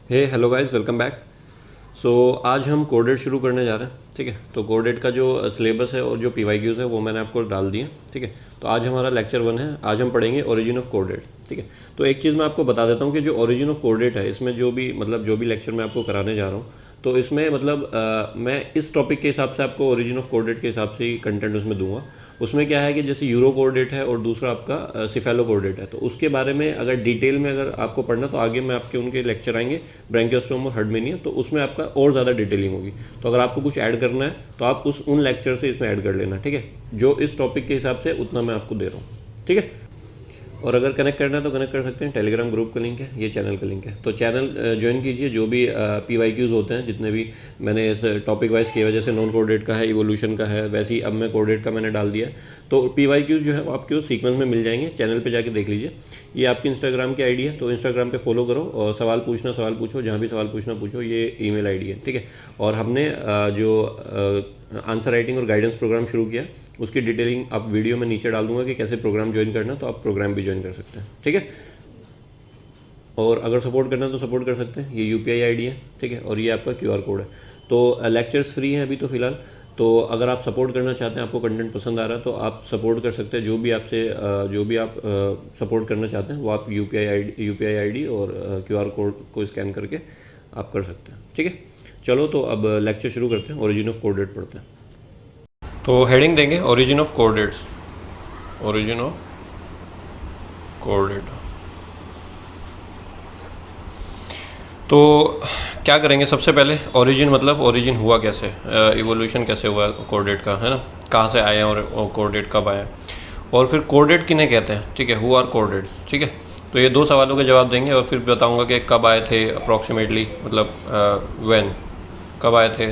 हे hello guys, welcome back. सो आज हम caudate शुरू करने जा रहे हैं। ठीक है, तो कोडेट का जो सिलेबस है और जो पीवाईक्यूज़ है वो मैंने आपको डाल दिए। ठीक है, तो आज हमारा लेक्चर 1 है। आज हम पढ़ेंगे ओरिजिन ऑफ कोडेट। ठीक है, तो एक चीज़ मैं आपको बता देता हूँ कि जो ओरिजिन ऑफ कोडेट है, इसमें जो भी लेक्चर मैं आपको कराने जा रहा हूँ, तो इसमें मैं इस टॉपिक के हिसाब से आपको ओरिजिन ऑफ कोडेट के हिसाब से ही कंटेंट उसमें दूंगा। उसमें क्या है कि जैसे यूरो कोडेट है और दूसरा आपका सिफेलो कोडेट है, तो उसके बारे में अगर डिटेल में अगर आपको पढ़ना तो आगे मैं आपके उनके लेक्चर आएंगे, ब्रैंकियोस्टोम और हर्डमेनिया, तो उसमें आपका और ज़्यादा डिटेलिंग होगी। तो अगर आपको कुछ ऐड करना है तो आप उन लेक्चर से इसमें ऐड कर लेना। ठीक है, जो इस टॉपिक के हिसाब से उतना मैं आपको दे रहा हूँ। ठीक है, और अगर कनेक्ट करना है तो कनेक्ट कर सकते हैं। टेलीग्राम ग्रुप का लिंक है, ये चैनल का लिंक है। तो चैनल ज्वाइन कीजिए। जो भी पीवाईक्यूज़ होते हैं, जितने भी मैंने इस टॉपिक वाइज किए, वजह से नॉन कोडेट का है, इवोल्यूशन का है, वैसे ही अब मैं कोडेट का मैंने डाल दिया है। तो पीवाईक्यूज़ जो है वो आपको सीक्वेंस में मिल जाएंगे। चैनल पे जाके देख लीजिए। ये आपकी इंस्टाग्राम की आईडी है, तो इंस्टाग्राम पे फॉलो करो और सवाल पूछो, जहाँ भी सवाल पूछना पूछो। ये ईमेल आईडी है। ठीक है, और हमने आंसर राइटिंग और गाइडेंस प्रोग्राम शुरू किया, उसकी डिटेलिंग आप वीडियो में नीचे डाल दूंगा कि कैसे प्रोग्राम ज्वाइन करना, तो आप प्रोग्राम भी ज्वाइन कर सकते हैं। ठीक है, और अगर सपोर्ट करना है तो सपोर्ट कर सकते हैं। ये यूपीआई आईडी है। ठीक है, और ये आपका क्यूआर कोड है। तो लेक्चर्स फ्री हैं अभी तो फ़िलहाल। तो अगर आप सपोर्ट करना चाहते हैं, आपको कंटेंट पसंद आ रहा है, तो आप सपोर्ट कर सकते हैं। जो भी आप सपोर्ट करना चाहते हैं वो आप यूपीआई आईडी और क्यूआर कोड को स्कैन करके आप कर सकते हैं। ठीक है, चलो तो अब लेक्चर शुरू करते हैं। ओरिजिन ऑफ कोडेट पढ़ते हैं। तो हेडिंग देंगे origin of कोडेट्स। Origin of caudate. तो क्या करेंगे, सबसे पहले ओरिजिन मतलब ओरिजिन हुआ कैसे, इवोल्यूशन कैसे हुआ कोडेट का, है ना, कहाँ से आए और कोडेट कब आए, और फिर कोडेट किन्हें कहते हैं। ठीक है, हु आर कोडेट। ठीक है, तो ये दो सवालों के जवाब देंगे और फिर बताऊंगा कि कब आए थे अप्रॉक्सीमेटली, मतलब व्हेन, कब आए थे।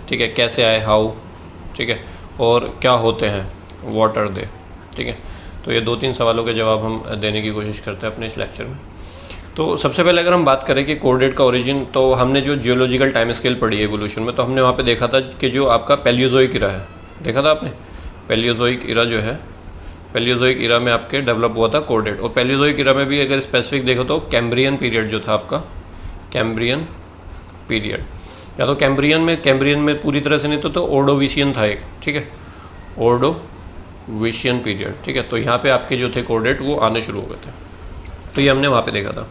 ठीक है, कैसे आए, हाउ। ठीक है, और क्या होते हैं, व्हाट आर दे। ठीक है, तो ये दो तीन सवालों के जवाब हम देने की कोशिश करते हैं अपने इस लेक्चर में। तो सबसे पहले अगर हम बात करें कि कोडेट का ओरिजिन, तो हमने जो जियोलॉजिकल टाइम स्केल पढ़ी है एवोल्यूशन में, तो हमने वहाँ पे देखा था कि जो आपका पैलियोजोइक इरा है, देखा था आपने। पैलियोजोइक इरा जो है, पैलियोजोइक इरा में आपके डेवलप हुआ था कोडेट। और पैलियोजोइक इरा में भी अगर स्पेसिफिक देखो तो कैम्ब्रियन पीरियड जो था आपका, कैम्ब्रियन पीरियड, या तो कैम्ब्रियन में पूरी तरह से नहीं तो ओर्डोविशियन था एक। ठीक है, ओर्डोविशियन पीरियड। ठीक है, तो यहाँ पे आपके जो थे कोडेट वो आने शुरू हो गए थे, तो ये हमने वहाँ पे देखा था।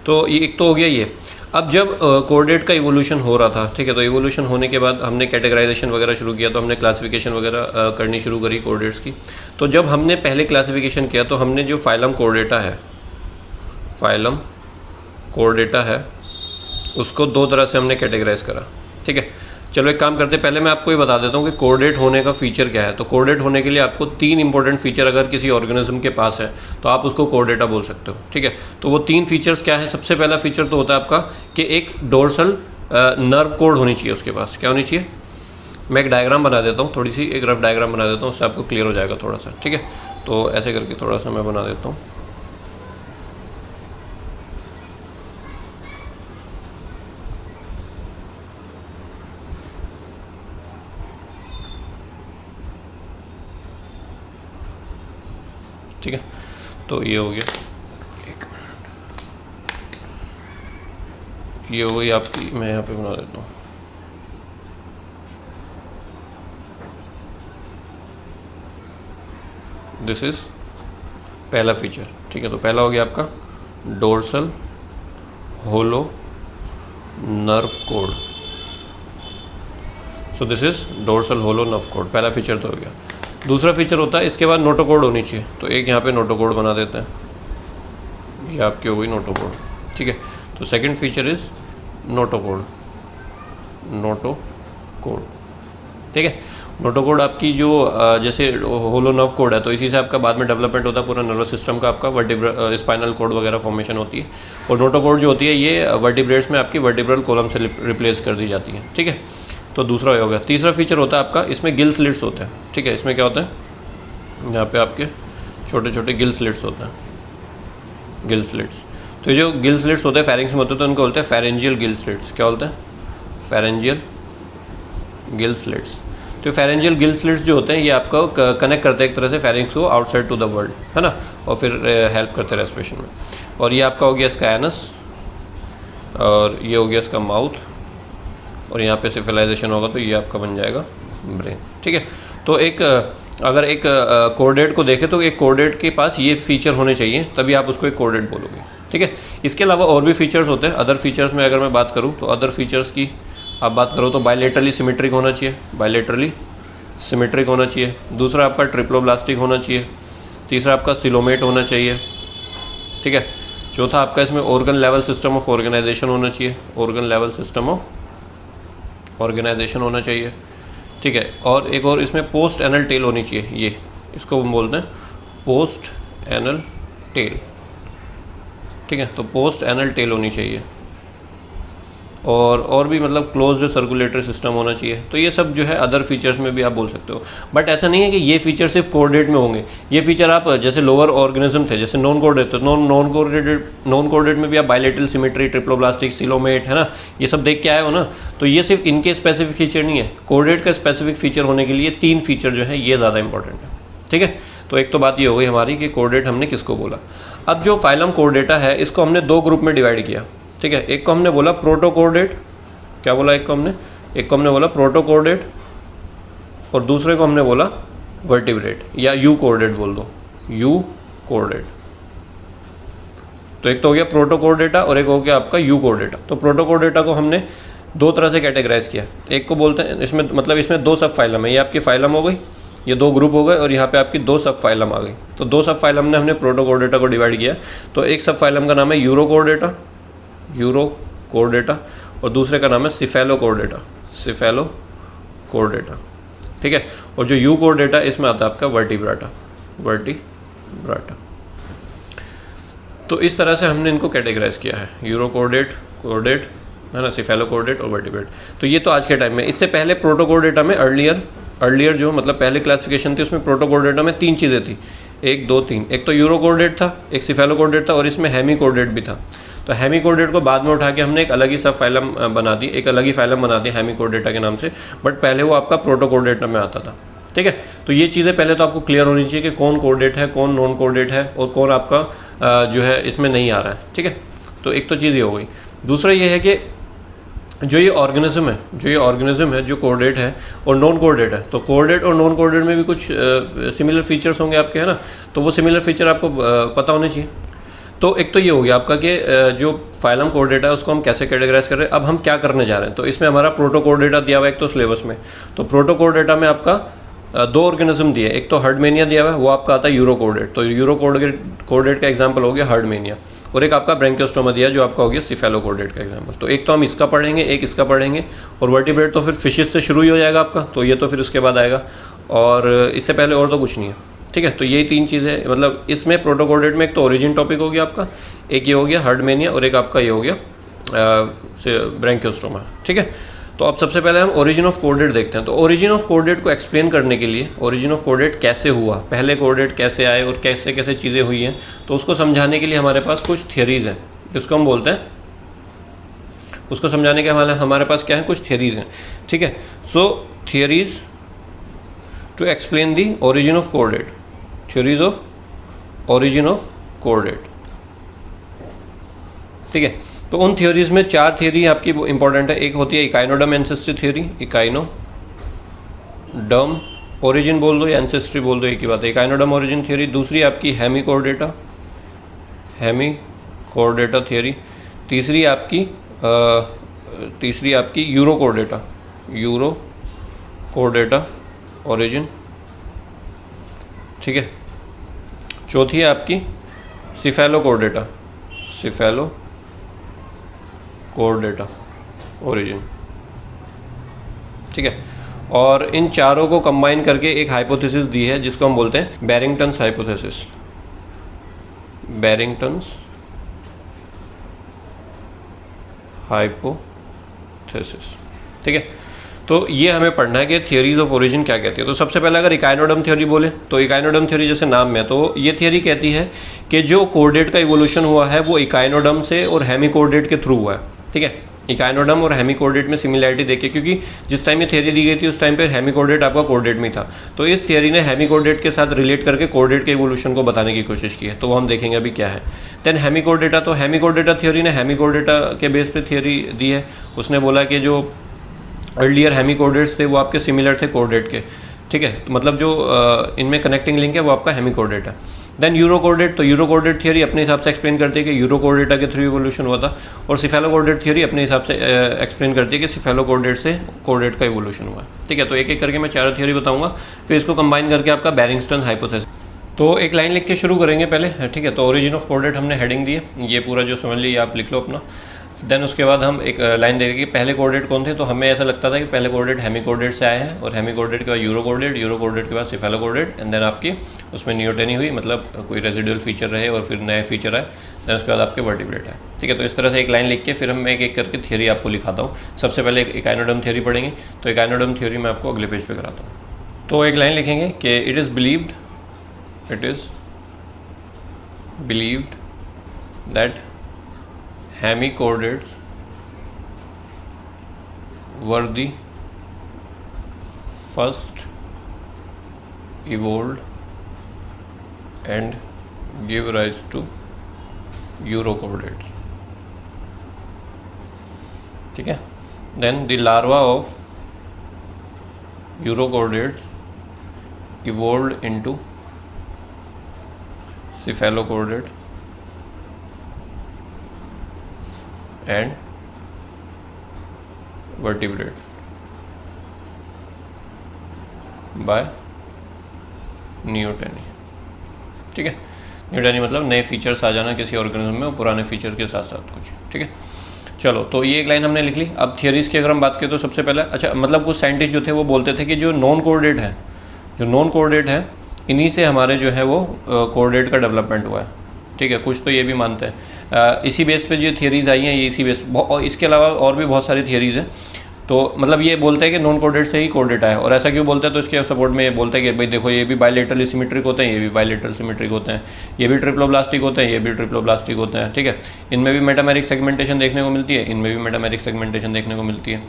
तो ये एक तो हो गया ये। अब जब कोडेट का इवोल्यूशन हो रहा था, ठीक है, तो इवोल्यूशन होने के बाद हमने कैटेगराइजेशन वगैरह शुरू किया, तो हमने क्लासिफिकेशन वगैरह करनी शुरू करी कोडेट्स की। तो जब हमने पहले क्लासिफिकेशन किया, तो हमने जो फाइलम कोर्डेटा है, उसको दो तरह से हमने कैटेगराइज करा। ठीक है, चलो एक काम करते हैं, पहले मैं आपको ये बता देता हूँ कि कोर्डेट होने का फीचर क्या है। तो कोर्डेट होने के लिए आपको तीन इंपॉर्टेंट फीचर अगर किसी ऑर्गेनिज्म के पास है तो आप उसको कोर्डेटा बोल सकते हो। ठीक है, तो वो तीन फीचर्स क्या है। सबसे पहला फीचर तो होता है आपका कि एक डोर्सल नर्व कोड होनी चाहिए उसके पास। क्या होनी चाहिए, मैं एक डायग्राम बना देता हूँ, थोड़ी सी एक रफ डायग्राम बना देता हूँ, उससे आपको क्लियर हो जाएगा थोड़ा सा। ठीक है, तो ऐसे करके थोड़ा सा मैं बना देता हूँ। ठीक है, तो ये हो गया, ये हो गई आपकी, मैं यहाँ पे बना देता हूँ। दिस इज पहला फीचर। ठीक है, तो पहला हो गया आपका dorsal hollow nerve cord. So this is dorsal hollow nerve cord, पहला फीचर तो हो गया। दूसरा फीचर होता है इसके बाद नोटोकोड होनी चाहिए, तो एक यहाँ पे नोटोकोड बना देते हैं, ये आपकी हो गई नोटोकोड। ठीक है, तो सेकंड फीचर इज नोटोकोड। ठीक है, नोटोकोड आपकी जो जैसे होलो नर्व कोड है, तो इसी से आपका बाद में डेवलपमेंट होता है पूरा नर्वस सिस्टम का, आपका स्पाइनल कोड वगैरह फॉर्मेशन होती है। और नोटोकोड जो होती है ये वर्टिब्रेट्स में आपकी वर्टिब्रल कॉलम से रिप्लेस कर दी जाती है। ठीक है, तो दूसरा हो गया। तीसरा फीचर होता है आपका, इसमें गिल स्लिट्स होते हैं। ठीक है, इसमें क्या होता है, यहाँ पे आपके छोटे छोटे गिल स्लिट्स होते हैं, गिल स्लिट्स। तो ये जो गिल स्लिट्स होते हैं फेरिंग्स में होते हैं, तो उनको बोलते हैं फेरेंजियल गिल स्लिट्स। क्या बोलते हैं, फेरेंजियल गिल स्लिट्स। तो फेरेंजियल गिल स्लिट्स जो होते हैं ये आपको कनेक्ट करते हैं एक तरह से फेरिंग्स को आउटसाइड टू द वर्ल्ड, है ना, और फिर हेल्प करते हैं रेस्पिरेशन में। और ये आपका हो गया इसका एनस, और ये हो गया इसका माउथ, और यहाँ पे सिविलाइजेशन होगा तो ये आपका बन जाएगा ब्रेन। ठीक है, तो एक अगर एक कोऑर्डिनेट को देखें तो एक कोऑर्डिनेट के पास ये फीचर होने चाहिए, तभी आप उसको एक कोऑर्डिनेट बोलोगे। ठीक है, इसके अलावा और भी फीचर्स होते हैं। अदर फीचर्स में अगर मैं बात करूँ तो अदर फीचर्स की आप बात करो तो बायलेटरली सिमेट्रिक होना चाहिए, बायलेटरली सिमेट्रिक होना चाहिए। दूसरा आपका ट्रिप्लोब्लास्टिक होना चाहिए। तीसरा आपका सिलोमेट होना चाहिए। ठीक है, चौथा आपका इसमें organ level system of organisation होना चाहिए, organ level system of organisation होना चाहिए। ठीक है, और एक और इसमें पोस्ट एनल टेल होनी चाहिए, ये इसको हम बोलते हैं पोस्ट एनल टेल। ठीक है, तो पोस्ट एनल टेल होनी चाहिए, और भी मतलब क्लोज्ड सर्कुलेटरी सिस्टम होना चाहिए। तो ये सब जो है अदर फीचर्स में भी आप बोल सकते हो, बट ऐसा नहीं है कि ये फीचर सिर्फ कोऑर्डिनेट में होंगे। ये फीचर आप जैसे लोअर ऑर्गेनिज्म थे, जैसे नॉन कोऑर्डिनेट, तो नॉन कोऑर्डिनेट में भी आप बायलेटरल सिमेट्री, ट्रिप्लोब्लास्टिक, सिलोमेट, है ना, ये सब देख के आए हो ना। तो ये सिर्फ इनके स्पेसिफिक फीचर नहीं है, कोऑर्डिनेट का स्पेसिफिक फीचर होने के लिए 3 फीचर जो है ये ज़्यादा इंपॉर्टेंट है। ठीक है, तो एक तो बात ये हो गई हमारी कि कोऑर्डिनेट हमने किसको बोला। अब जो फाइलम कोऑर्डिनेटा है इसको हमने 2 ग्रुप में डिवाइड किया। ठीक है, एक को हमने बोला प्रोटोकोऑर्डिनेट, क्या बोला, एक को हमने बोला प्रोटोकोऑर्डिनेट, और दूसरे को हमने बोला वर्टिब्रेट या यू कोऑर्डिनेट बोल दो, यू कोऑर्डिनेट। तो एक तो हो गया प्रोटोकोऑर्डिनेटा और एक हो गया आपका यू कोऑर्डिनेटा। तो प्रोटोकोऑर्डिनेटा को हमने 2 तरह से कैटेगराइज किया। एक को बोलते हैं, इसमें मतलब इसमें 2 सब फाइलम है, ये आपकी फाइलम हो गई, ये 2 ग्रुप हो गए, और यहाँ पे आपकी 2 सब फाइलम आ गई। तो 2 सब फाइलम ने हमने प्रोटोकोऑर्डिनेटा को डिवाइड किया। तो एक सब फाइलम का नाम है यूरोकोऑर्डिनेटा, यूरोकोऑर्डिनेटा, और दूसरे का नाम है सिफेलोकोऑर्डिनेटा, सिफेलोकोऑर्डिनेटा। ठीक है, और जो यू कोऑर्डिनेटा इसमें आता है आपका वर्टिब्राटा, वर्टिब्राटा। तो इस तरह से हमने इनको कैटेगराइज किया है, यूरोकोऑर्डिनेट, कोऑर्डिनेट, है ना, सिफेलोकोऑर्डिनेट और वर्टिब्रेट। तो ये तो आज के टाइम में। इससे पहले प्रोटोकोऑर्डिनेटा में अर्लियर जो मतलब पहले क्लासिफिकेशन थी उसमें प्रोटोकोऑर्डिनेटा में 3 चीज़ें थी, 1 2 3। एक तो यूरोकोऑर्डिनेट था, एक सिफेलोकोऑर्डिनेट था, और इसमें हेमीकोऑर्डिनेट भी था। तो हेमीकोऑर्डिनेट को बाद में उठा के हमने एक अलग ही सब फाइलम बना दी, एक अलग ही फाइलम बना दी हेमीकोऑर्डिनेटा के नाम से, बट पहले वो आपका प्रोटोकोऑर्डिनेटा में आता था। ठीक है, तो ये चीज़ें पहले तो आपको क्लियर होनी चाहिए कि कौन कोऑर्डिनेट है, कौन नॉन कोऑर्डिनेट है, और कौन आपका जो है इसमें नहीं आ रहा है। ठीक है, तो एक तो चीज़ ये हो गई। दूसरा ये है कि जो ये ऑर्गेनिज्म है, जो कोऑर्डिनेट है और नॉन कोऑर्डिनेट है, तो कोऑर्डिनेट और नॉन कोऑर्डिनेट में भी कुछ सिमिलर फीचर्स होंगे आपके, है ना। तो वो सिमिलर फीचर आपको पता होने चाहिए। तो एक तो ये हो गया आपका कि जो फाइलम कोऑर्डिनेटा है उसको हम कैसे कैटेगराइज कर रहे हैं। अब हम क्या करने जा रहे हैं, तो इसमें हमारा प्रोटोकोऑर्डिनेटा दिया हुआ है एक तो सिलेबस में। तो प्रोटोकोऑर्डिनेटा में आपका 2 ऑर्गेनिज्म दिए, एक तो हर्डमेनिया दिया हुआ है, वो आपका आता है यूरोकोऑर्डिनेट। तो यूरोकोऑर्डिनेट का एग्जांपल हो गया हर्डमेनिया, और एक आपका ब्रैंकियोस्टोमा दिया जो आपका हो गया सिफेलोकोऑर्डिनेट का एग्जांपल। तो एक तो हम इसका पढ़ेंगे, एक इसका पढ़ेंगे, और वर्टिब्रेट तो फिर फिशेस से शुरू ही हो जाएगा आपका, तो ये तो फिर उसके बाद आएगा, और इससे पहले और तो कुछ नहीं है। ठीक है, तो यही 3 चीज़ें, मतलब इसमें प्रोटोकोऑर्डिनेट में एक तो ओरिजिन टॉपिक हो गया आपका, एक ये हो गया हर्डमेनिया, और एक आपका ये हो गया ब्रैंकियोस्टोमा। ठीक है, तो अब सबसे पहले हम ओरिजिन ऑफ कोऑर्डिनेट देखते हैं। तो ओरिजिन ऑफ कोऑर्डिनेट को एक्सप्लेन करने के लिए, ओरिजिन ऑफ कोऑर्डिनेट कैसे हुआ, पहले कोऑर्डिनेट कैसे आए और कैसे कैसे चीज़ें हुई हैं, तो उसको समझाने के लिए हमारे पास कुछ थियरीज़ हैं, जिसको हम बोलते हैं, उसको समझाने के हमारे पास क्या है, कुछ थियरीज़ हैं। ठीक है, so theories to explain the origin of coordinate, theories of origin of coordinate. ठीक है, तो उन थ्योरीज में 4 थ्योरी आपकी इंपॉर्टेंट है। एक होती है echinoderm ancestry theory, echinoderm origin बोल दो या एंसेस्ट्री बोल दो, एक ही बात है, इकाइनोडर्म ओरिजिन थ्योरी। दूसरी आपकी हेमीकोऑर्डिनेटा, हेमीकोऑर्डिनेटा थ्योरी। तीसरी आपकी यूरोकोऑर्डिनेटा, यूरोकोऑर्डिनेटा ओरिजिन। ठीक है, चौथी है आपकी सिफेलोकोऑर्डिनेटा, सिफेलोकोऑर्डिनेटा ओरिजिन। ठीक है, और इन चारों को कंबाइन करके एक हाइपोथेसिस दी है जिसको हम बोलते हैं बैरिंगटन्स हाइपोथेसिस, बैरिंगटन्स हाइपोथेसिस। ठीक है, तो ये हमें पढ़ना है कि थियरीज ऑफ ओरिजिन क्या कहती है। तो सबसे पहले अगर इकाइनोडर्म थ्योरी बोले तो इकाइनोडर्म थ्योरी जैसे नाम में, तो ये थियरी कहती है कि जो कोऑर्डिनेट का इवोल्यूशन हुआ है वो इकाइनोडर्म से और हेमीकोऑर्डिनेट के थ्रू हुआ है। ठीक है, इकाइनोडर्म और हेमिकोर्डेट में सिमिलैरिटी देखिए, क्योंकि जिस टाइम ये थियरी दी गई थी उस टाइम पे हेमिकोर्डेट आपका कोर्डेट में था, तो इस थियरी ने हेमिकोर्डेट के साथ रिलेट करके कोर्डेट के इवोल्यूशन को बताने की कोशिश की है, तो वो हम देखेंगे अभी क्या है। देन हेमिकोर्डेटा, तो हेमिकोर्डेटा थियरी ने हेमिकोर्डेटा के बेस पे थियरी दी है। उसने बोला कि जो अर्लियर हेमिकोर्डेट्स थे वो आपके सिमिलर थे कोर्डेट के, ठीक है, तो मतलब जो इनमें कनेक्टिंग लिंक है वो आपका हेमिकोर्डेट है। देन यूरोकोर्डेट, तो यूरोकोर्डेट थियरी अपने हिसाब से एक्सप्लेन करती है कि यूरोकोर्डेटा के थ्रू इवोल्यूशन हुआ था, और सिफेलोकोर्डेट थियरी अपने हिसाब से एक्सप्लेन करती है कि सिफेलोकोर्डेट से कोर्डेट का इवोल्यूशन हुआ, ठीक है। तो एक एक करके मैं चारों थियरी बताऊंगा, फिर इसको कंबाइन करके आपका बैरिंगस्टन हाइपोथेसिस। तो एक लाइन लिख के शुरू करेंगे पहले, ठीक है। तो ओरिजिन ऑफ कोर्डेट हमने हेडिंग दी है, ये पूरा जो समझ लीजिए आप लिख लो अपना। देन उसके बाद हम एक लाइन देखेंगे कि पहले कोर्डेट कौन थे, तो हमें ऐसा लगता था कि पहले कोर्डेट हेमिकोर्डेट से आए हैं, और हेमिकोर्डेट के बाद यूरोकोर्डेट, यूरोकोर्डेट के बाद सिफेलोकोर्डेट, एंड देन आपकी उसमें नियोटेनी हुई, मतलब कोई रेजिडुअल फीचर रहे और फिर नए फीचर आए, देन उसके बाद आपके वर्टिब्रेट है, ठीक है। तो इस तरह से एक लाइन लिख के फिर हम एक एक करके थियरी आपको लिखाता हूँ। सबसे पहले एक इकाइनोडर्म थियरी पढ़ेंगे, तो इकाइनोडर्म थियरी मैं आपको अगले पेज पे कराता हूँ। तो एक लाइन लिखेंगे कि it is believed that hemichordates were the first evolved and gave rise to Urochordates, ठीक है। Then the larva of Urochordates evolved into Cephalochordate and vertebrate by neoteny, ठीक है। न्यूटेनी मतलब नए फीचर्स आ जाना किसी ऑर्गेनिज्म में और पुराने फीचर के साथ साथ कुछ, ठीक है। चलो, तो ये एक लाइन हमने लिख ली। अब थियरीज़ की अगर हम बात करें तो सबसे पहले अच्छा, मतलब कुछ साइंटिस्ट जो थे वो बोलते थे कि जो नॉन कोर्डेट है, इन्हीं से हमारे जो है वो कोर्डेट का डेवलपमेंट हुआ है, ठीक है। कुछ तो ये भी मानते हैं, इसी बेस पे जो थियरीज़ आई हैं ये इसी बेस, और इसके अलावा और भी बहुत सारी थियरीज़ हैं। तो मतलब ये बोलते हैं कि नॉन कोर्डेट से ही कोर्डेट आया, और ऐसा क्यों बोलते हैं, तो इसके सपोर्ट में ये बोलते हैं कि भाई देखो ये भी बायलेटरली सिमेट्रिक होते हैं, ये भी बायलेटरल सिमेट्रिक होते हैं, ये भी ट्रिप्लोब्लास्टिक होते हैं, ये भी ट्रिप्लोब्लास्टिक होते हैं, ठीक है। इनमें भी मेटामेरिक सेगमेंटेशन देखने को मिलती है, इनमें भी मेटामेरिक सेगमेंटेशन देखने को मिलती है,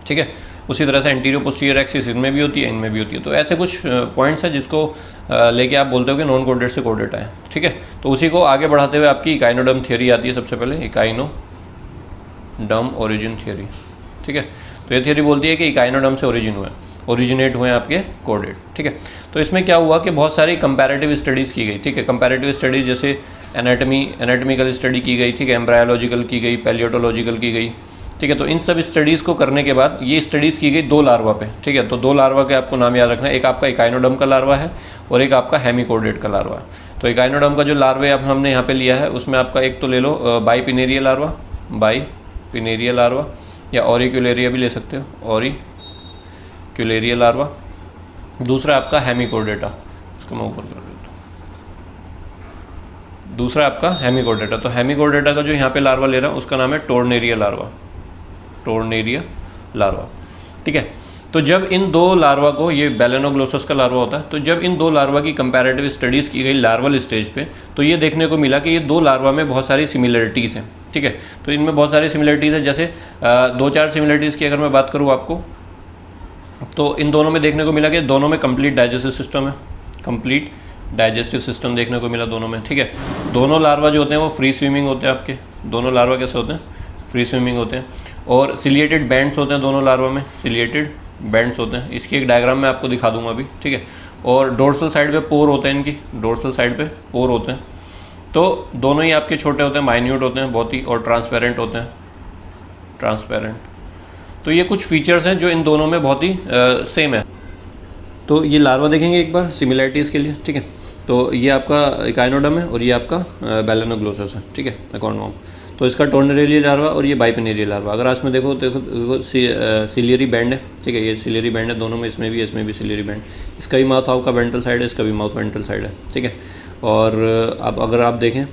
ठीक है। उसी तरह से एंटीरियर पोस्टीरियर एक्सिस इनमें भी होती है, इनमें भी होती है। तो ऐसे कुछ पॉइंट्स हैं जिसको लेके आप बोलते हो कि नॉन कोर्डेट से कोर्डेट आए, ठीक है। तो उसी को आगे बढ़ाते हुए आपकी इकाइनोडर्म थियरी आती है सबसे पहले, इकाइनोडर्म ओरिजिन थियरी, ठीक है। तो ये थियरी बोलती है कि इकाइनोडर्म से ओरिजिनेट हुए आपके कोर्डेट, ठीक है। तो इसमें क्या हुआ कि बहुत सारी कंपैरेटिव स्टडीज़ की गई, ठीक है। कंपैरेटिव स्टडीज़ जैसे एनाटॉमिकल स्टडी की गई, ठीक है, एम्ब्रायोलॉजिकल की गई, पैलियोटोलॉजिकल की गई, ठीक है। तो इन सब स्टडीज़ को करने के बाद ये स्टडीज़ की गई 2 लार्वा पे, ठीक है। तो 2 लार्वा के आपको नाम याद रखना है, एक आपका इकाइनोडर्म का लार्वा है और एक आपका हेमिकोर्डेट का लार्वा है। तो इकाइनोडर्म का जो लार्वे अब हमने यहाँ पे लिया है उसमें आपका एक तो ले लो बाइपिनेरिया लार्वा, या ऑरिक्यूलेरिया भी ले सकते हो, ऑरिक्यूलेरिया लार्वा। दूसरा आपका हेमिकोर्डेटा, इसको मैं ऊपर कर देता हूँ। दूसरा आपका हेमिकोर्डेटा, तो हेमिकोर्डेटा का जो यहाँ पे लार्वा ले रहा हूँ उसका नाम है टोर्नेरिया लार्वा, ठीक है। तो जब इन 2 लार्वा को, ये बेलेनोग्लोसस का लार्वा होता है, तो जब इन 2 लार्वा की कंपैरेटिव स्टडीज़ की गई लार्वल स्टेज पे, तो ये देखने को मिला कि ये 2 लार्वा में बहुत सारी सिमिलरिटीज़ हैं, ठीक है। तो इनमें बहुत सारी सिमिलरिटीज़ है, जैसे 2-4 सिमिलरिटीज़ की अगर मैं बात करूँ आपको, तो इन दोनों में देखने को मिला कि दोनों में कंप्लीट डाइजेस्टिव सिस्टम देखने को मिला दोनों में, ठीक है। दोनों लार्वा जो होते हैं वो फ्री स्विमिंग होते हैं आपके, दोनों लार्वा कैसे होते हैं, फ्री स्विमिंग होते हैं, और सिलिएटेड बैंड्स होते हैं दोनों लार्वा में, सिलिएटेड बैंड्स होते हैं। इसकी एक डायग्राम मैं आपको दिखा दूंगा अभी, ठीक है। और डोर्सल साइड पे पोर होते हैं, इनकी डोर्सल साइड पे पोर होते हैं। तो दोनों ही आपके छोटे होते हैं, माइन्यूट होते हैं बहुत ही, और ट्रांसपेरेंट होते हैं, ट्रांसपेरेंट। तो ये कुछ फीचर्स हैं जो इन दोनों में बहुत ही सेम है। तो ये लार्वा देखेंगे एक बार सिमिलैरिटीज़ के लिए, ठीक है। तो ये आपका इकाइनोडर्म है और ये आपका बेलेनोग्लोसस है, ठीक है, अकॉर्नवॉर्म। तो इसका टोर्नेरिया लार्वा और ये बाइपिनेरिया लार्वा। अगर आज में देखो सिलियरी बैंड है, ठीक है, ये सिलियरी बैंड है दोनों में, इसमें भी सिलियरी बैंड। इसका भी माउथ आपका वेंट्रल साइड है, इसका भी माउथ वेंट्रल साइड है, ठीक है। और अब अगर आप देखें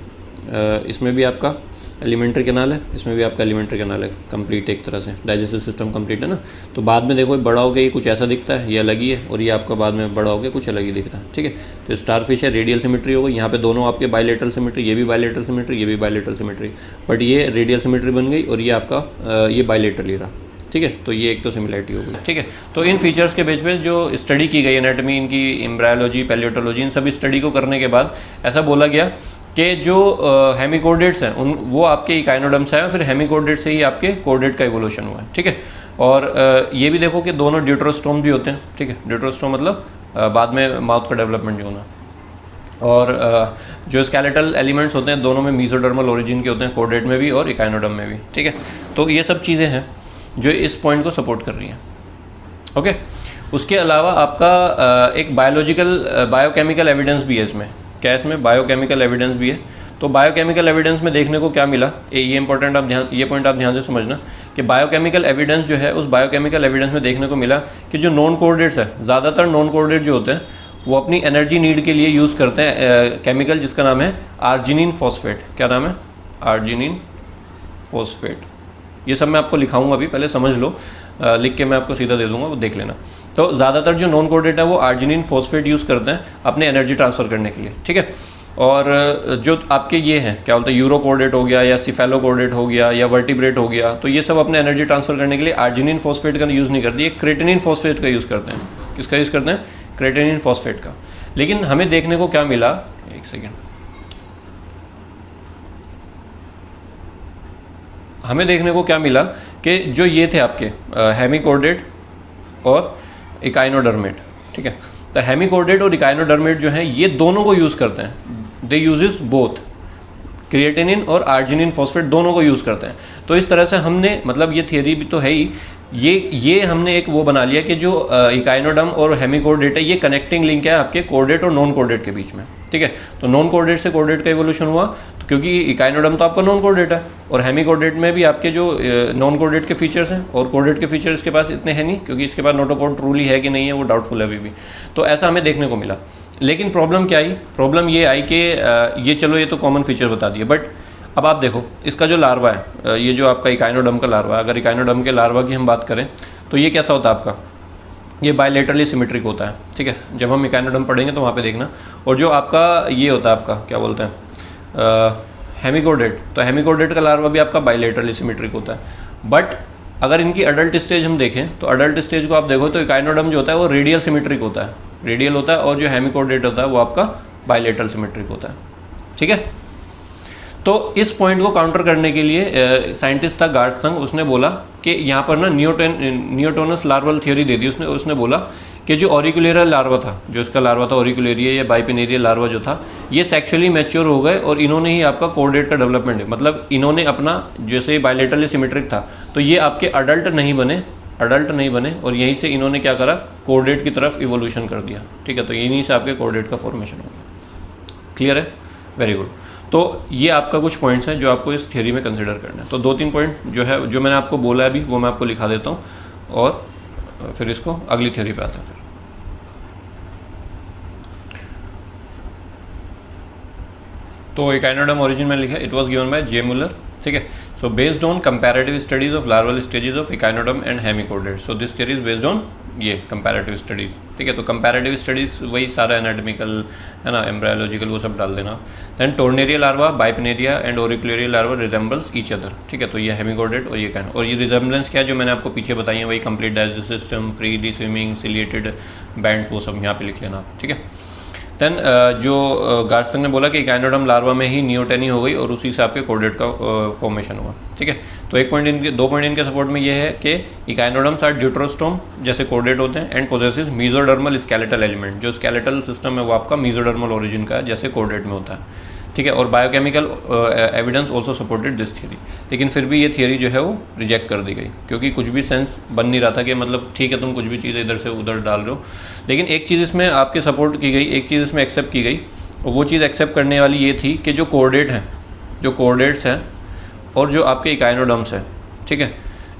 इसमें भी आपका एलिमेंट्री कैनाल है, इसमें भी आपका एलिमेंट्री कैनाल है कंप्लीट, एक तरह से डाइजेस्टिव सिस्टम कंप्लीट है ना। तो बाद में देखो बड़ा हो गया, ये कुछ ऐसा दिखता है, ये अलग ही है, और ये आपका बाद में बड़ा हो गया कुछ अलग ही दिख रहा है, ठीक है। तो स्टारफिश है, रेडियल सिमेट्री हो गई, यहाँ पे दोनों आपके बायलेटरल सिमेट्री, ये भी बायलेटरल सिमेट्री, ये भी बायलेटरल सिमेट्री, बट ये रेडियल सिमेट्री बन गई और ये आपका ये बायलेटरल ही रहा, ठीक है। तो ये एक तो सिमिलरिटी हो गई, ठीक है। तो इन फीचर्स के बेस पे जो स्टडी की गई एनाटॉमी, इनकी एम्ब्रायोलॉजी, पैलियोटोलॉजी, इन सभी स्टडी को करने के बाद ऐसा बोला गया कि जो हेमिकोर्डेट्स हैं उन वो आपके इकाइनोडर्म्स हैं, फिर हेमिकोर्डेट से ही आपके कोर्डेट का इवोल्यूशन हुआ है, ठीक है। और ये भी देखो कि दोनों ड्यूटरोस्टोम भी होते हैं, ठीक है। ड्यूटरोस्टोम मतलब बाद में माउथ का डेवलपमेंट जो होना, और जो स्केलेटल एलिमेंट्स होते हैं दोनों में मीजोडर्मल ओरिजिन के होते हैं, कोर्डेट में भी और इकाइनोडर्म में भी, ठीक है। तो ये सब चीज़ें हैं जो इस पॉइंट को सपोर्ट कर रही हैं, ओके। उसके अलावा आपका एक बायोकेमिकल एविडेंस भी है इसमें। क्या इसमें बायोकेमिकल एविडेंस भी है? तो बायोकेमिकल एविडेंस में देखने को क्या मिला, ये इंपॉर्टेंट ये पॉइंट आप ध्यान से समझना कि बायोकेमिकल एविडेंस जो है, उस बायोकेमिकल एविडेंस में देखने को मिला कि जो नॉन कोऑर्डिनेट्स है, ज़्यादातर नॉन कोऑर्डिनेट जो होते हैं वो अपनी एनर्जी नीड के लिए यूज़ करते हैं केमिकल जिसका नाम है आर्जिनिन फॉस्फेट। क्या नाम है? Arginine phosphate. ये सब मैं आपको लिखाऊंगा अभी, पहले समझ लो, लिख के मैं आपको सीधा दे दूंगा, वो देख लेना। तो ज़्यादातर जो नॉन कोऑर्डिनेट है वो आर्जिनिन फॉस्फेट यूज़ करते हैं अपने एनर्जी ट्रांसफ़र करने के लिए, ठीक है। और जो आपके ये हैं क्या बोलते हैं, यूरो कोऑर्डिनेट हो गया या सिफेलो कोऑर्डिनेट हो गया या वर्टिब्रेट हो गया, तो ये सब अपने एनर्जी ट्रांसफ़र करने के लिए आर्जिनिन फॉस्फेट का यूज़ नहीं करती, ये क्रेटिनिन फॉस्फेट का यूज़ करते हैं। किसका यूज़ करते हैं? क्रेटिनिन फॉस्फेट का। लेकिन हमें देखने को क्या मिला, एक सेकेंड, हमें देखने को क्या मिला कि जो ये थे आपके हेमिकोर्डेट और इकाइनोडर्मेट, ठीक है। तो हेमिकोर्डेट और इकाइनोडर्मेट जो हैं ये दोनों को यूज़ करते हैं, दे यूजेस बोथ क्रिएटिनिन और आर्जिनिन फॉस्फेट, दोनों को यूज़ करते हैं। तो इस तरह से हमने, मतलब ये थियरी भी तो है ही, ये हमने एक वो बना लिया कि जो इकाइनोडर्म और हेमिकोर्डेट है ये कनेक्टिंग लिंक है आपके कोर्डेट और नॉन कोर्डेट के बीच में, ठीक है। तो नॉन कोर्डेट से कोर्डेट का इवोल्यूशन हुआ, तो क्योंकि इकाइनोडर्म तो आपका नॉन कोर्डेट है और हेमिकोर्डेट में भी आपके जो नॉन कोर्डेट के फीचर्स हैं और कोर्डेट के फीचर्स इसके पास इतने हैं नहीं, क्योंकि इसके पास नोटोकोड ट्रूली है कि नहीं है वो डाउटफुल है अभी भी। तो ऐसा हमें देखने को मिला। लेकिन प्रॉब्लम क्या आई? प्रॉब्लम ये आई कि ये चलो ये तो कॉमन फीचर बता दिए, बट अब आप देखो इसका जो लार्वा है, ये जो आपका इकाइनोडर्म का लार्वा, अगर इकाइनोडर्म के लार्वा की हम बात करें तो ये कैसा होता है आपका, ये बायलेटरली सिमेट्रिक होता है, ठीक है। जब हम इकाइनोडर्म पढ़ेंगे तो वहाँ पे देखना। और जो आपका ये होता है आपका क्या बोलते हैं हेमिकोर्डेट, तो हेमिकोर्डेट का लार्वा भी आपका बायलेटरली सिमेट्रिक होता है। बट अगर इनकी अडल्ट स्टेज हम देखें तो अडल्ट स्टेज को आप देखो तो इकाइनोडर्म जो होता है वो रेडियल सिमेट्रिक होता है, रेडियल होता है, और जो हेमिकोर्डेट होता है वो आपका बायलेटरल सिमेट्रिक होता है, ठीक है। तो इस पॉइंट को काउंटर करने के लिए साइंटिस्ट था गार्डस्टंग, उसने बोला कि यहाँ पर ना नियोटोनस लार्वल थियोरी दे दी उसने बोला कि जो ऑरिकुलेरियल लार्वा था, जो इसका लार्वा था ऑरिकुलेरिया या बाइपिनेरियल लार्वा जो था, ये सेक्सुअली मैच्योर हो गए और इन्होंने ही आपका कोर्डेट का डेवलपमेंट है, मतलब इन्होंने अपना, जैसे बायलेटरली सिमेट्रिक था तो ये आपके अडल्ट नहीं बने और यहीं से इन्होंने क्या करा, कोर्डेट की तरफ इवोल्यूशन कर दिया, ठीक है। तो यहीं से आपके कोर्डेट का फॉर्मेशन हो गया। क्लियर है? Very good. तो ये आपका कुछ पॉइंट्स हैं जो आपको इस थ्योरी में कंसिडर करना है। तो 2-3 पॉइंट जो है, जो मैंने आपको बोला है अभी, वो मैं आपको लिखा देता हूँ और फिर इसको अगली थ्योरी पे आते हैं। तो इकाइनोडर्म ओरिजिन में लिखा, it was given by J Muller, ठीक है। So based on comparative studies of larval stages of echinoderm and hemichordate, so this theory is based on ये कंपैरेटिव स्टडीज, ठीक है। तो कंपैरेटिव स्टडीज वही सारा एनाटॉमिकल है ना, एम्ब्रायोलॉजिकल, वो सब डाल देना। Then tornaria larva, bipinnaria and auricularia larva resembles each other, ठीक है। तो ये हेमिकोर्डेट और ये काइनो, और ये रिजेम्बलेंस क्या है जो मैंने आपको पीछे बताई है, वही complete digestive system, freely swimming, ciliated bands, वो सब यहाँ पे लिख लेना, ठीक है। देन जो गार्डस्टंग ने बोला कि इकाइनोडर्म लार्वा में ही नियोटेनी हो गई और उसी से आपके कोर्डेट का फॉर्मेशन हुआ, ठीक है। तो 2 पॉइंट इनके सपोर्ट में ये है कि इकाइनोडर्म्स आर ड्यूटरोस्टोम जैसे कोर्डेट होते हैं and possesses mesodermal skeletal element, जो स्केलेटल सिस्टम है वो आपका मीजोडर्मल ओरिजिन का है जैसे कोर्डेट में होता है, ठीक है। और biochemical evidence also supported this theory, लेकिन फिर भी ये थियरी जो है वो रिजेक्ट कर दी गई क्योंकि कुछ भी सेंस बन नहीं रहा था कि मतलब ठीक है तुम कुछ भी चीज़ इधर से उधर डाल रहे हो। लेकिन एक चीज़ इसमें आपके सपोर्ट की गई, एक चीज़ इसमें एक्सेप्ट की गई, और वो चीज़ एक्सेप्ट करने वाली ये थी कि जो कोर्डेट्स हैं और जो आपके इकाइनोडर्म्स हैं, ठीक है,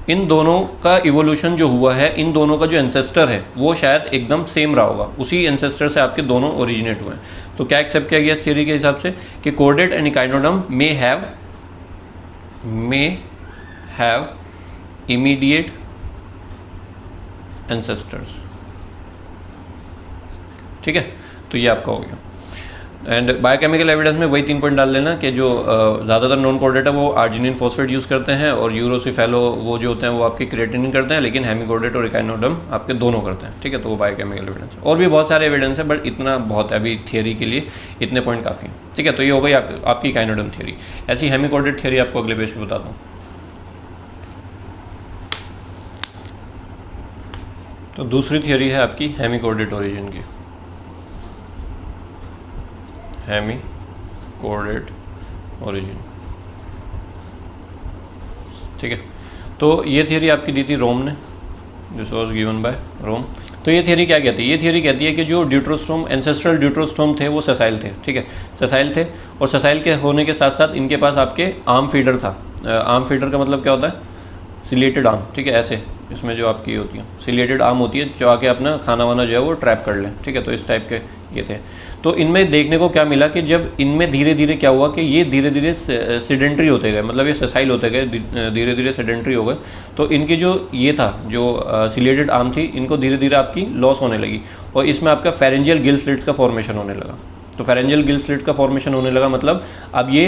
इन दोनों का इवोल्यूशन जो हुआ है, इन दोनों का जो एंसेस्टर है वो शायद एकदम सेम रहा होगा, उसी एंसेस्टर से आपके दोनों ओरिजिनेट हुए हैं। तो क्या एक्सेप्ट किया गया इस थियरी के हिसाब से कि chordate and echinoderm may have may have immediate ancestors. ठीक है, तो ये आपका हो गया। एंड बायोकेमिकल एविडेंस में वही 3 पॉइंट डाल लेना कि जो ज़्यादातर नॉन कोर्डेट है वो आर्जिनिन फॉस्फेट यूज़ करते हैं, और यूरोसिफेलो वो जो होते हैं वो आपके क्रिएटिनिन करते हैं, लेकिन हेमिकोर्डेट और इकाइनोडर्म आपके दोनों करते हैं। ठीक है, तो वो बायोकेमिकल एविडेंस। और भी बहुत सारे एविडेंस है, बट इतना बहुत है अभी थियरी के लिए, इतने पॉइंट काफ़ी हैं। ठीक है, तो ये हो गई आपकी इकाइनोडर्म थियरी। ऐसी हेमिकोर्डेट थियरी आपको अगले पेज पे बताता हूँ। तो दूसरी थियरी है आपकी हेमिकोर्डेट ओरिजिन की, हेमिकोर्डेट ओरिजिन। ठीक है, तो ये थियरी आपकी दी थी रोम ने, दिस वाज गिवन बाय रोम। तो ये थियरी क्या कहती है? ये थियरी कहती है कि जो ड्यूट्रोस्टोम, एंसेस्ट्रल ड्यूट्रोस्टोम थे वो ससाइल थे। ठीक है, ससाइल थे, और ससाइल के होने के साथ साथ इनके पास आपके आर्म फीडर था। आर्म फीडर का मतलब क्या होता है? Chelated arm. ठीक है, ऐसे इसमें जो आपकी होती है सिलेटेड आर्म होती है, जो आके अपना खाना वाना जो है वो ट्रैप कर लें। ठीक है, तो इस टाइप के ये थे। तो इनमें देखने को क्या मिला कि जब इनमें धीरे धीरे क्या हुआ कि ये धीरे धीरे सेडेंट्री होते गए, मतलब ये ससाइल होते गए, धीरे धीरे सेडेंट्री हो गए। तो इनकी जो ये था, जो सिलेटेड आर्म थी, इनको धीरे धीरे आपकी लॉस होने लगी, और इसमें आपका फेरेंजियल गिल स्लिट्स का फॉर्मेशन होने लगा। तो फेरेंजियल गिल स्लिट्स का फॉर्मेशन होने लगा, मतलब अब ये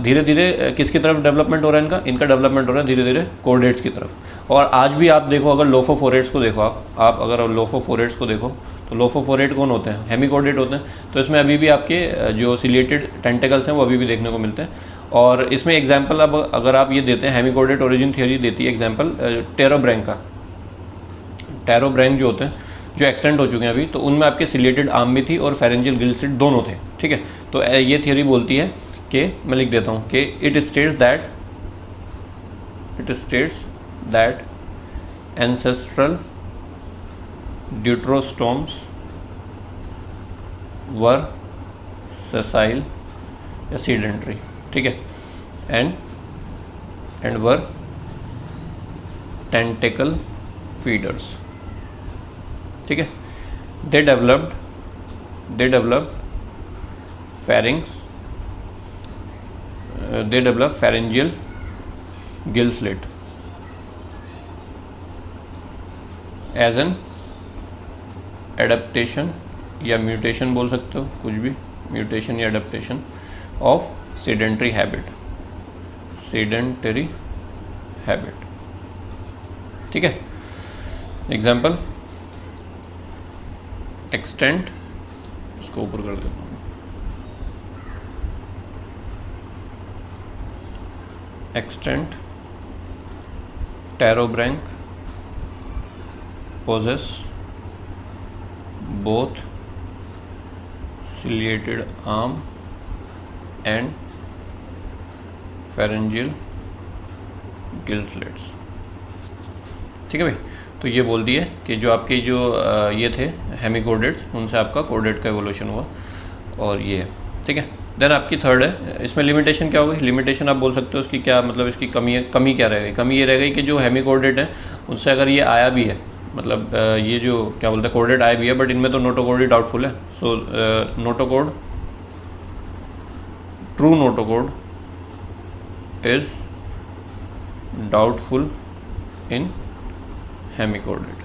धीरे धीरे किसकी तरफ डेवलपमेंट हो रहा है? इनका डेवलपमेंट हो रहा है धीरे धीरे कोर्डेट्स की तरफ। और आज भी आप देखो, अगर लोफोफोरेट्स को देखो, आप अगर लोफोफोरेट्स को देखो, तो लोफोफोरेट कौन होते हैं? हेमिकोर्डेट होते हैं। तो इसमें अभी भी आपके जो सिलेटेड टेंटेकल्स हैं वो अभी भी देखने को मिलते हैं। और इसमें एग्जाम्पल अब अगर आप ये देते हैं, हेमिकोर्डेट ओरिजिन थियरी देती है एग्जाम्पल टेरोब्रैंक का। टेरोब्रैंक जो होते हैं, जो एक्सटेंड हो चुके हैं अभी, तो उनमें आपके सिलेटेड आर्म भी थी और फेरेंजियल गिल स्लिट दोनों थे। ठीक है, तो ये थियरी बोलती है कि, मैं लिख देता हूँ कि it states that ancestral deuterostomes were sessile या सीडेंट्री। ठीक है, एंड वर टेंटेकल फीडर्स। ठीक है, they developed pharyngeal gill slit as an adaptation या म्यूटेशन बोल सकते हो, कुछ भी, म्यूटेशन या एडेप्टेशन ऑफ सेडेंटरी हैबिट। ठीक है, एग्जाम्पल एक्सटेंट, इसको ऊपर कर देता हूँ, extent टेरोब्रैंक possess both ciliated arm and pharyngeal gill slits। ठीक है भाई, तो ये बोल दिए कि जो आपके जो ये थे हेमिकोर्डेट्स, उनसे आपका कोर्डेट का एवोल्यूशन हुआ, और ये है। ठीक है, देन आपकी थर्ड है, इसमें लिमिटेशन क्या होगी? लिमिटेशन आप बोल सकते हो उसकी क्या, मतलब इसकी कमी क्या रह गई? कमी ये रह गई कि जो हेमिकोर्डेट है उनसे अगर ये आया भी है, मतलब ये जो क्या बोलते हैं कोर्डेट आया भी है, बट इनमें तो नोटोकोड ही डाउटफुल है। So notochord, true notochord is doubtful in hemichordate.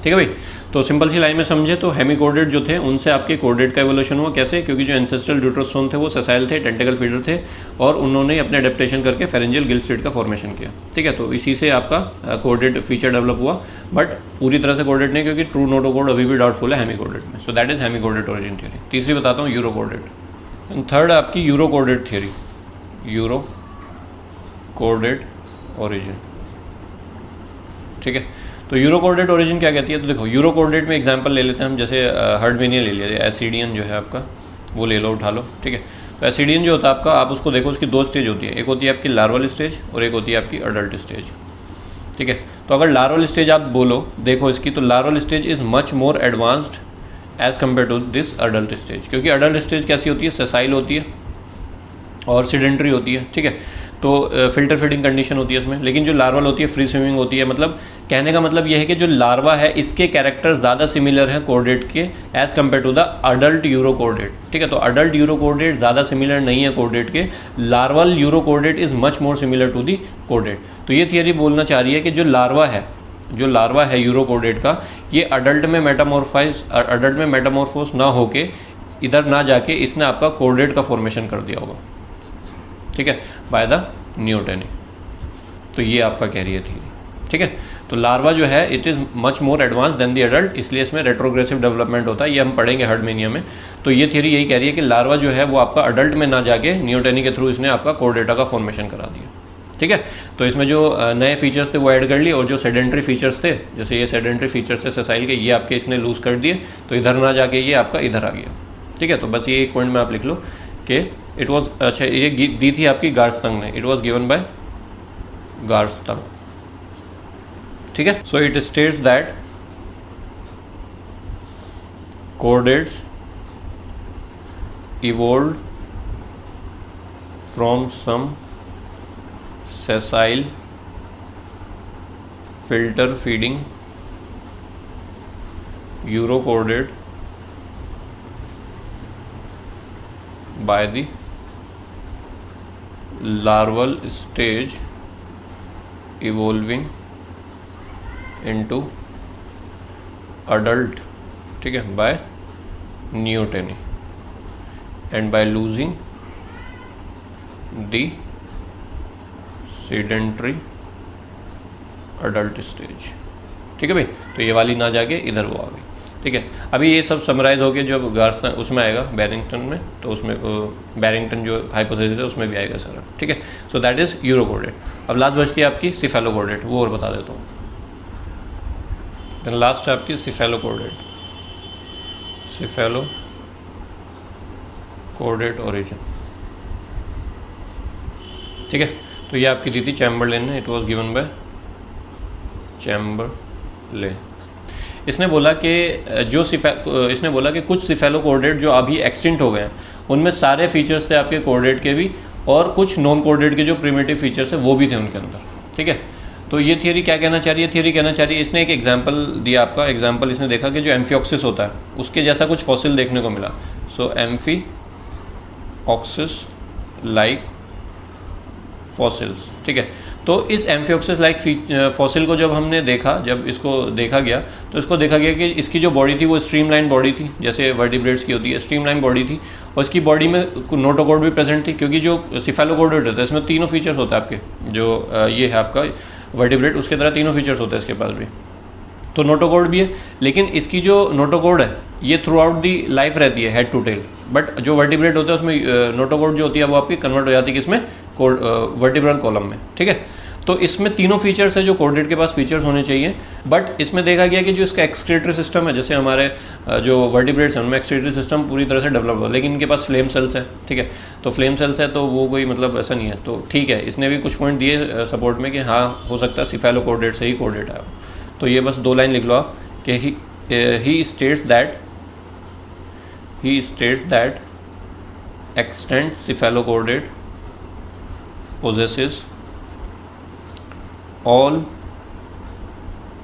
ठीक है भाई, तो सिंपल सी लाइन में समझे तो हेमिकोर्डेट जो थे उनसे आपके कोर्डेट का एवोल्यूशन हुआ। कैसे? क्योंकि जो एंसेस्ट्रल ड्यूट्रोस्टोम थे वो ससाइल थे, टेंटेकल फीडर थे, और उन्होंने अपने एडेप्टेशन करके फेरेंजियल गिल स्लिट का फॉर्मेशन किया। ठीक है, तो इसी से आपका कोर्डेट फीचर डेवलप हुआ, बट पूरी तरह से कोर्डेट नहीं, क्योंकि ट्रू नोटोकोड अभी भी डाउटफुल है हेमिकोर्डेट में। So that is hemichordate origin theory. तीसरी बताता हूँ यूरोकोर्डेट। एंड थर्ड आपकी यूरोकोर्डेट थियरी, यूरोकोर्डेट ओरिजिन। ठीक है, तो यूरोकोर्डेट ओरिजिन क्या कहती है? तो देखो, यूरोकोर्डेट में एग्जांपल ले लेते हैं हम, जैसे हर्डमेनिया ले लिया, एसिडियन जो है आपका, वो ले लो, उठा लो। ठीक है, तो एसिडियन जो होता है आपका, आप उसको देखो, उसकी 2 स्टेज होती है, एक होती है आपकी लार्वल स्टेज और एक होती है आपकी अडल्ट स्टेज। ठीक है, तो अगर लार्वल स्टेज आप बोलो, देखो इसकी, तो larval stage is much more advanced as compare to this adult stage, क्योंकि अडल्ट स्टेज कैसी होती है? ससाइल होती है और सीडेंट्री होती है। ठीक है, तो फिल्टर फीडिंग कंडीशन होती है इसमें। लेकिन जो लार्वल होती है फ्री स्विमिंग होती है। मतलब कहने का मतलब यह है कि जो लार्वा है इसके कैरेक्टर ज़्यादा सिमिलर हैं कोर्डेट के as compare to the adult urochordate. ठीक है, तो अडल्ट यूरोकोर्डेट ज़्यादा सिमिलर नहीं है कोर्डेट के, larval urochordate is much more similar to the chordate. तो ये थियरी बोलना चाह रही है कि जो लार्वा है यूरोकोर्डेट का, ये अडल्ट में मेटामॉर्फोस ना होके इधर ना जाके इसने आपका कोर्डेट का फॉर्मेशन कर दिया होगा। ठीक है, बाय द न्यूटेनी। तो ये आपका कह रही है थ्योरी। ठीक है, तो लार्वा जो है it is much more advance than the adult, इसलिए इसमें रेट्रोग्रेसिव डेवलपमेंट होता है, ये हम पढ़ेंगे हर्डमेनिया में। तो ये थ्योरी यही कह रही है कि लार्वा जो है वो आपका अडल्ट में ना जाके न्यूटेनी के थ्रू इसने आपका कोर्डेटा का फॉर्मेशन करा दिया। ठीक है, तो इसमें जो नए फीचर्स थे वो ऐड कर लिए, और जो सेडेंट्री फीचर्स थे, जैसे ये सेडेंट्री फीचर्स थे सेसाइल के, ये आपके इसने लूज़ कर दिए, तो इधर ना जाके ये आपका इधर आ गया। ठीक है, तो बस ये एक पॉइंट में आप लिख लो कि इट वॉज, अच्छा ये दी थी आपकी गार्स्टंग ने, इट वॉज गिवन बाय गार्स्टंग। ठीक है, so it states that chordates evolved from some sessile filter feeding urochordate by the larval stage evolving into adult, ठीक है, by neoteny and by losing the sedentary adult stage। ठीक है भाई, तो ये वाली ना जाके इधर वो आ गई। ठीक है, अभी ये सब समराइज होके जब गार्सन उसमें आएगा बैरिंगटन में, तो उसमें बैरिंगटन जो हाइपोथेसिस है उसमें भी आएगा सारा। ठीक है, सो दैट इज़ यूरोकोर्डेट। अब लास्ट बचती है आपकी सिफेलोकोर्डेट, वो और बता देता हूँ। देन लास्ट है आपकी सिफेलोकोर्डेट, सिफेलोकोर्डेट ओरिजिन। ठीक है, तो ये आपकी दी थी चैम्बरलेन ने, it was given bye Chamberlain. इसने बोला कि कुछ सिफेलोकोर्डेट जो अभी एक्सटिंक्ट हो गए हैं उनमें सारे फीचर्स थे आपके कोर्डेट के भी, और कुछ नॉन कोर्डेट के जो प्रिमिटिव फीचर्स है वो भी थे उनके अंदर। ठीक है, तो ये थियरी क्या कहना चाह रही है? थियरी कहना चाह रही है, इसने एक एग्जांपल दिया आपका, एग्जांपल इसने देखा कि जो एम्फिऑक्सिस होता है उसके जैसा कुछ फॉसिल देखने को मिला। सो एम्फिऑक्सिस लाइक फॉसिल्स। ठीक है, तो इस एम्फिऑक्सिस लाइक फॉसिल को जब हमने देखा, जब इसको देखा गया तो इसको देखा गया कि इसकी जो बॉडी थी वो स्ट्रीमलाइन बॉडी थी, जैसे वर्टिब्रेट्स की होती है, स्ट्रीमलाइन बॉडी थी, और इसकी बॉडी में नोटोकॉर्ड भी प्रेजेंट थी, क्योंकि जो सिफेलोकोर्डेट होता है इसमें तीनों फीचर्स होता है आपके, जो ये है आपका वर्टिब्रेट, उसके तरह तीनों फीचर्स होते हैं इसके पास भी। तो नोटोकॉर्ड भी है, लेकिन इसकी जो नोटोकॉर्ड है ये थ्रू आउट दी लाइफ रहती है, हेड टू टेल। बट जो वर्टिब्रेट होता है उसमें नोटोकॉर्ड जो होती है वो आपकी कन्वर्ट हो जाती है किसमें, वर्टिब्रल कॉलम में। ठीक है, तो इसमें तीनों फीचर्स है जो कोर्डेट के पास फीचर्स होने चाहिए। बट इसमें देखा गया कि जो इसका एक्सक्रीटरी सिस्टम है, जैसे हमारे जो वर्टिब्रेट्स हैं उनमें एक्सक्रीटरी सिस्टम पूरी तरह से डेवलप हुआ, लेकिन इनके पास फ्लेम सेल्स है। ठीक है, तो फ्लेम सेल्स है तो वो कोई मतलब ऐसा नहीं है। तो ठीक है, इसने भी कुछ पॉइंट दिए सपोर्ट में कि हाँ हो सकता है सिफेलोकोर्डेट से ही कोर्डेट आया। तो ये बस 2 लाइन लिख लो आप कि he states that extant cephalochordate possesses all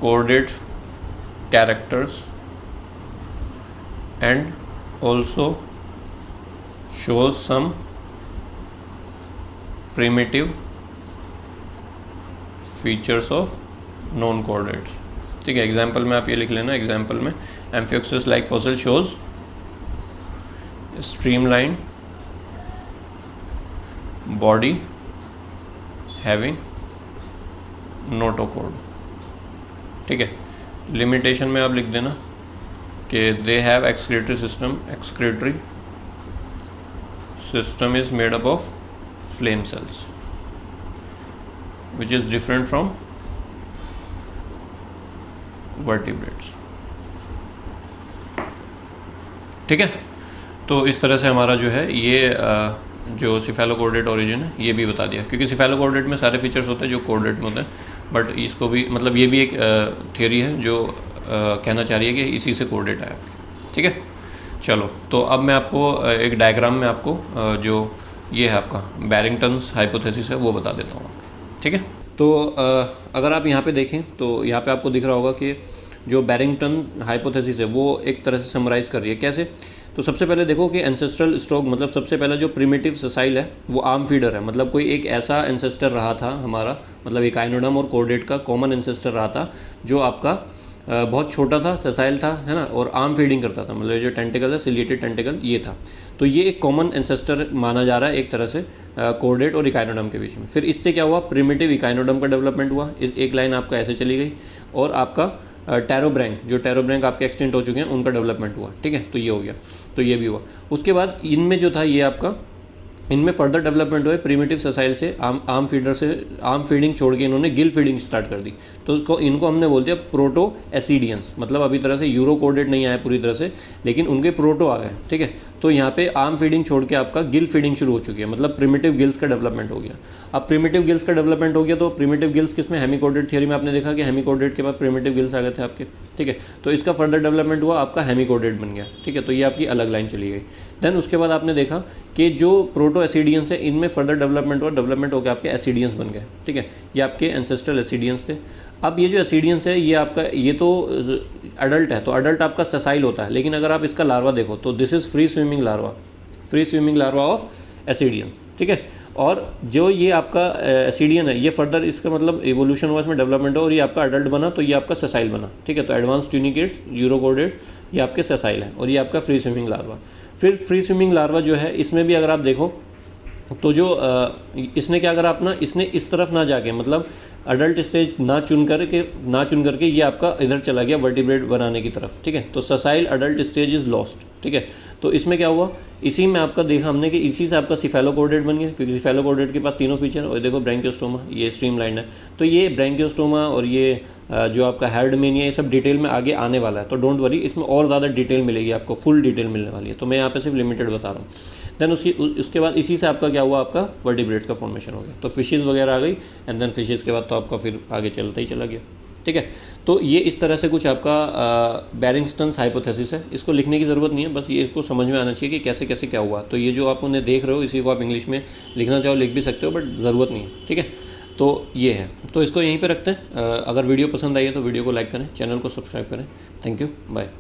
chordate characters and also shows some primitive features of non chordates। ठीक है, एग्जाम्पल में आप ये लिख लेना, एग्जाम्पल में amphioxus like fossil shows streamline body having notochord. ठीक है, लिमिटेशन में आप लिख देना कि they have excretory system is made up of flame cells which is different from vertebrates. ठीक है, तो इस तरह से हमारा जो है ये जो सिफेलोकोर्डेट ओरिजिन है ये भी बता दिया, क्योंकि सिफेलोकोर्डेट में सारे फीचर्स होते हैं जो कोर्डेट में होते हैं। बट इसको भी मतलब ये भी एक थियरी है जो कहना चाह रही है कि इसी से कोर्डेट आया। ठीक है, चलो तो अब मैं आपको एक डायग्राम में आपको जो ये है आपका बैरिंगटन्स हाइपोथेसिस है, वो बता देता हूँ आपको, ठीक है। तो अगर आप यहाँ पे देखें तो यहाँ पे आपको दिख रहा होगा कि जो बैरिंगटन हाइपोथेसिस है वो एक तरह से समराइज़ कर रही है। कैसे? तो सबसे पहले देखो कि एंसेस्ट्रल स्टॉक मतलब सबसे पहला जो प्रिमिटिव ससाइल है वो आर्म फीडर है, मतलब कोई एक ऐसा एंसेस्टर रहा था हमारा, मतलब एकाइनोडर्म और कॉर्डेट का कॉमन एंसेस्टर रहा था जो आपका बहुत छोटा था, ससाइल था, है ना, और आर्म फीडिंग करता था, मतलब जो टेंटिकल है सिलिएटेड टेंटिकल ये था। तो ये एक कॉमन एंसेस्टर माना जा रहा है एक तरह से कॉर्डेट और इकाइनोडर्म के बीच में। फिर इससे क्या हुआ, प्रिमिटिव इकाइनोडर्म का डेवलपमेंट हुआ, इस एक लाइन आपका ऐसे चली गई, और आपका टेरोब्रैंक, जो टेरोब्रैंक आपके एक्सटेंट हो चुके हैं उनका डेवलपमेंट हुआ, ठीक है। तो ये हो गया, तो ये भी हुआ। उसके बाद इनमें जो था ये आपका, इनमें फर्दर डेवलपमेंट हुए प्रिमिटिव ससाइल से आर्म फीडर से, आर्म फीडिंग छोड़ के इन्होंने गिल फीडिंग स्टार्ट कर दी। तो उसको इनको हमने बोल दिया प्रोटो एसिडियंस, मतलब अभी तरह से यूरो कोडेड नहीं आया पूरी तरह से, लेकिन उनके प्रोटो आ गए, ठीक है। तो यहाँ पे आर्म फीडिंग छोड़ के आपका गिल फीडिंग शुरू हो चुकी है, मतलब प्रिमिटिव गिल्स का डेवलपमेंट हो गया। अब प्रिमिटिव गिल्स का डेवलपमेंट हो गया तो प्रिमिटिव गिल्स किसमें, हेमिकोडेड थियरी में आपने देखा कि हेमिकोडेड के बाद प्रिमिटिव गिल्स आ गए थे आपके, ठीक है। तो इसका फर्दर डेवलपमेंट हुआ, आपका हेमिकोडेड बन गया, ठीक है। तो ये आपकी अलग लाइन चली गई। देन उसके बाद आपने देखा कि जो प्रोटो एसिडियंस है इनमें फर्दर डेवलपमेंट हुआ, डेवलपमेंट होकर आपके एसिडियंस बन गए, ठीक है। ये आपके एंसेस्ट्रल एसिडियंस थे। अब ये जो एसिडियंस है ये आपका, ये तो अडल्ट है, तो अडल्ट आपका ससाइल होता है, लेकिन अगर आप इसका लार्वा देखो तो this is free swimming larva, free swimming larva of ascidians, ठीक है। और जो ये आपका एसिडियन है ये फर्दर इसका मतलब एवोल्यूशन हुआ, इसमें डेवलपमेंट हो, और ये आपका अडल्ट बना तो ये आपका ससाइल बना, ठीक है। तो एडवांस ट्यूनिकेट्स, यूरोकोडेट्स, ये आपके ससाइल है, और ये आपका फ्री स्विमिंग लार्वा। फिर फ्री स्विमिंग लार्वा जो है इसमें भी अगर आप देखो तो जो इसने क्या करा अपना, इसने इस तरफ ना जाके, मतलब अडल्ट स्टेज ना चुन करके ये आपका इधर चला गया वर्टिब्रेट बनाने की तरफ, ठीक है। तो ससाइल अडल्ट स्टेज इज़ लॉस्ट, ठीक है। तो इसमें क्या हुआ, इसी में आपका देखा हमने कि इसी से आपका सिफेलोकोडेट बन गया, क्योंकि सिफेलोकोडेट के पास तीनों फीचर, और देखो ब्रैंकियोस्टोमा ये स्ट्रीमलाइन है। तो ये ब्रैंकियोस्टोमा और ये जो आपका हेर्डमेनिया ये सब डिटेल में आगे आने वाला है, तो डोंट वरी, इसमें और ज़्यादा डिटेल मिलेगी आपको, फुल डिटेल मिलने वाली है। तो मैं यहाँ पे सिर्फ लिमिटेड बता रहा हूँ। देन उसके बाद इसी से आपका क्या हुआ, आपका वर्टिब्रेट का फॉर्मेशन हो गया, तो फिशेज़ वगैरह आ गई, एंड देन फिशेज़ के बाद तो आपका फिर आगे चलता ही चला गया, ठीक है। तो ये इस तरह से कुछ आपका बैरिंगटन्स हाइपोथेसिस है। इसको लिखने की ज़रूरत नहीं है, बस ये इसको समझ में आना चाहिए कि कैसे कैसे क्या हुआ। तो ये जो आप उन्हें देख रहे हो इसी को आप इंग्लिश में लिखना चाहो लिख भी सकते हो, बट ज़रूरत नहीं है, ठीक है। तो ये है, तो इसको यहीं पे रखते हैं। अगर वीडियो पसंद आई है तो वीडियो को लाइक करें, चैनल को सब्सक्राइब करें। Thank you, bye.